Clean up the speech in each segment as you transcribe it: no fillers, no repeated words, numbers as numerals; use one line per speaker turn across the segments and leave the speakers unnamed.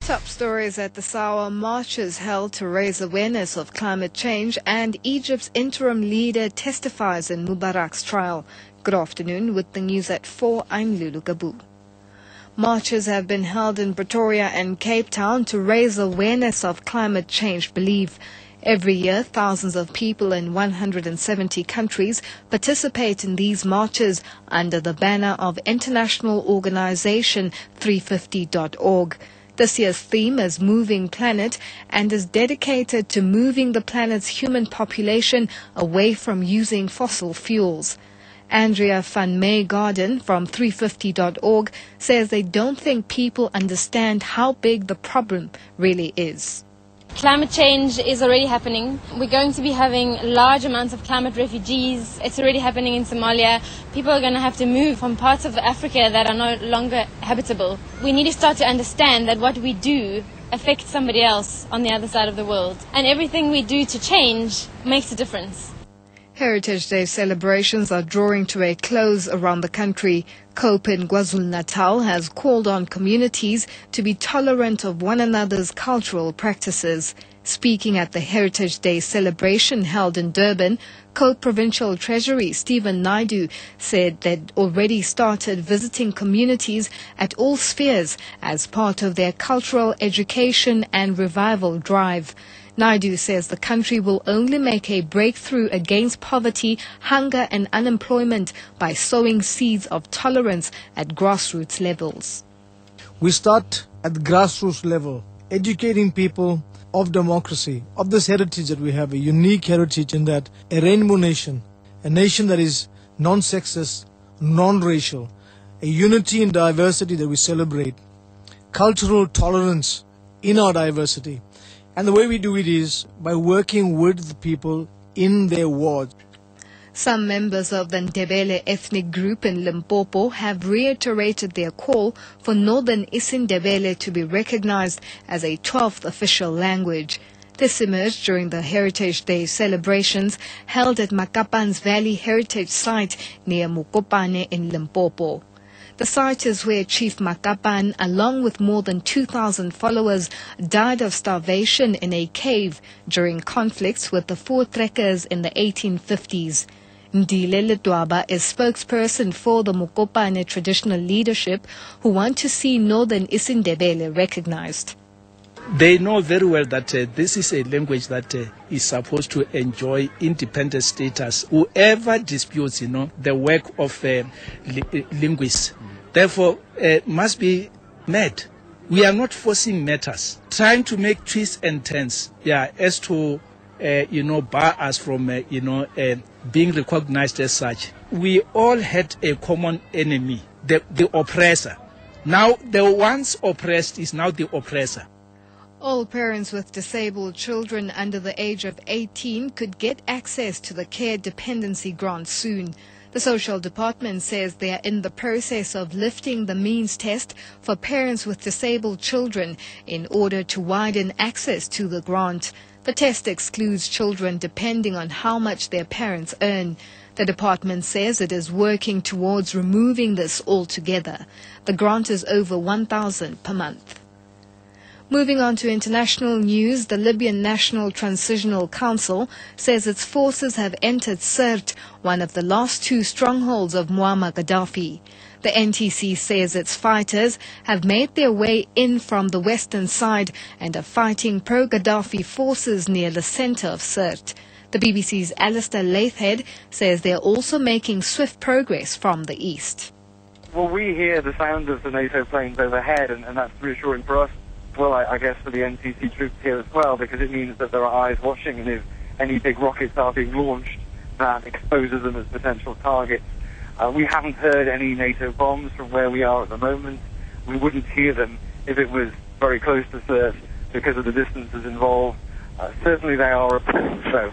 Top stories at the Sawa marches held to raise awareness of climate change, and Egypt's interim leader testifies in Mubarak's trial. Good afternoon. With the news at 4, I'm Lulu Gabu. Marches have been held in Pretoria and Cape Town to raise awareness of climate change belief. Every year, thousands of people in 170 countries participate in these marches under the banner of international organization 350.org. This year's theme is Moving Planet and is dedicated to moving the planet's human population away from using fossil fuels. Andrea van Meegarden from 350.org says they don't think people understand how big the problem really is.
Climate change is already happening. We're going to be having large amounts of climate refugees. It's already happening in Somalia. People are going to have to move from parts of Africa that are no longer habitable. We need to start to understand that what we do affects somebody else on the other side of the world. And everything we do to change makes a difference.
Heritage Day celebrations are drawing to a close around the country. COPE in KwaZulu-Natal has called on communities to be tolerant of one another's cultural practices. Speaking at the Heritage Day celebration held in Durban, COPE Provincial Treasury Stephen Naidu said they'd already started visiting communities at all spheres as part of their cultural education and revival drive. Naidu says the country will only make a breakthrough against poverty, hunger and unemployment by sowing seeds of tolerance at grassroots levels.
We start at the grassroots level, educating people of democracy, of this heritage that we have, a unique heritage in that a rainbow nation, a nation that is non-sexist, non-racial, a unity in diversity that we celebrate, cultural tolerance in our diversity. And the way we do it is by working with the people in their wards.
Some members of the Ndebele ethnic group in Limpopo have reiterated their call for Northern isiNdebele to be recognized as a 12th official language. This emerged during the Heritage Day celebrations held at Makapan's Valley Heritage Site near Mokopane in Limpopo. The site is where Chief Makapan, along with more than 2,000 followers, died of starvation in a cave during conflicts with the Voortrekkers in the 1850s. Ndile Ledwaba is spokesperson for the Mokopane traditional leadership who want to see Northern isiNdebele recognized.
They know very well that this is a language that is supposed to enjoy independent status. Whoever disputes, the work of linguists, therefore, must be met. We are not forcing matters, trying to make twists and turns, as to, bar us from, being recognized as such. We all had a common enemy, the oppressor. Now, the ones oppressed is now the oppressor.
All parents with disabled children under the age of 18 could get access to the care dependency grant soon. The Social Department says they are in the process of lifting the means test for parents with disabled children in order to widen access to the grant. The test excludes children depending on how much their parents earn. The department says it is working towards removing this altogether. The grant is over 1,000 per month. Moving on to international news, the Libyan National Transitional Council says its forces have entered Sirte, one of the last two strongholds of Muammar Gaddafi. The NTC says its fighters have made their way in from the western side and are fighting pro-Gaddafi forces near the center of Sirte. The BBC's Alistair Lathhead says they are also making swift progress from the east.
Well, we hear the sound of the NATO planes overhead, and that's reassuring for us. Well, I guess for the NTC troops here as well, because it means that there are eyes watching, and if any big rockets are being launched, that exposes them as potential targets. We haven't heard any NATO bombs from where we are at the moment. We wouldn't hear them if it was very close to Sirte because of the distances involved. Certainly they are reporting so.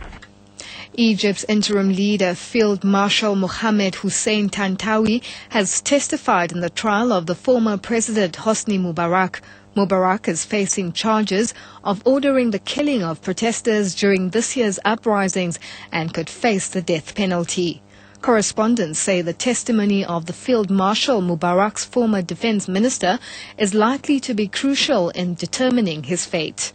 Egypt's interim leader, Field Marshal Mohammed Hussein Tantawi, has testified in the trial of the former President Hosni Mubarak. Mubarak is facing charges of ordering the killing of protesters during this year's uprisings and could face the death penalty. Correspondents say the testimony of the Field Marshal Mubarak's former defense minister is likely to be crucial in determining his fate.